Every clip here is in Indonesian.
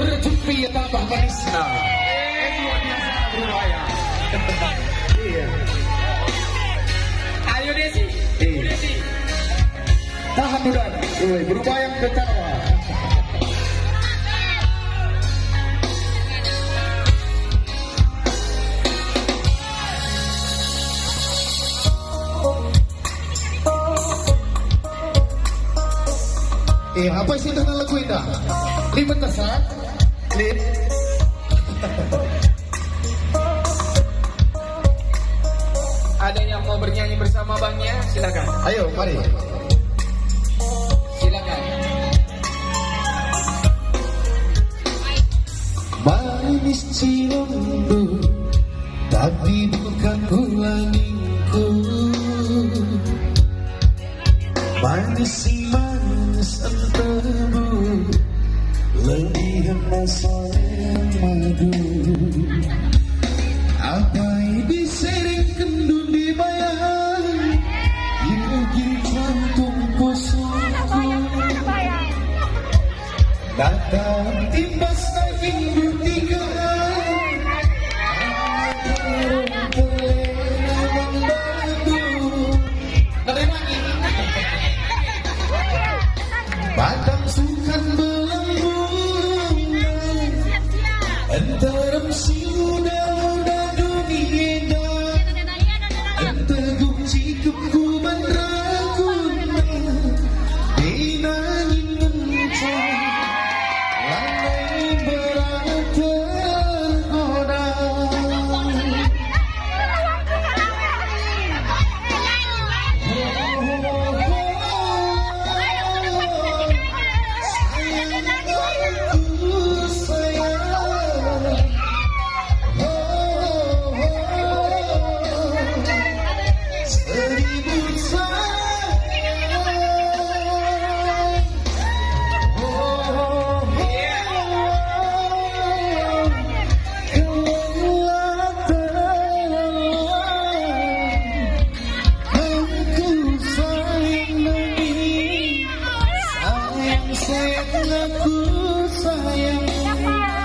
berjumpa tambah manisna. Luar biasa berupaya. Iya. Ayo Desi. Desi. Tahan dulu. Berupaya ketawa. Apa isi tanah lagu indah? Lima tasak? Lip? Ada yang mau bernyanyi bersama bangnya? Silakan. Ayo, mari. Silakan. Manis ciummu, tapi bukan ulanginku. Manis entahmu lebih rasa yang madu. Apa ini sering kendun di bayang gigi jantung kosongku. Datang timbas daging bertiga. Padang sukan belenggu antara si muda-muda dunia enteguh cikupku mandraguna dinangin mencari lanai berat tergoda.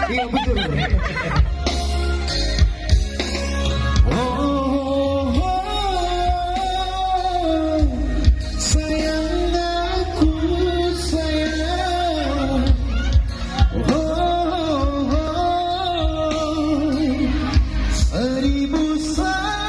Iya betul. Sayang aku sayang. Seribu sayang.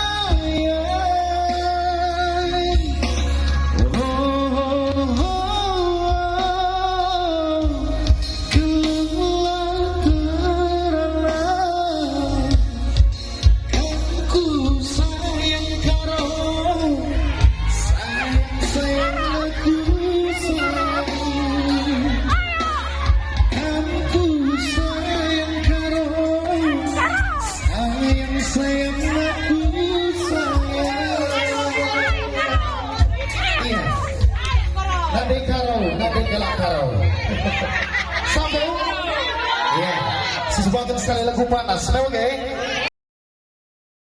Nade galak karo. Sambung. Iya. Sesuatu sekali lagu panas. Oke.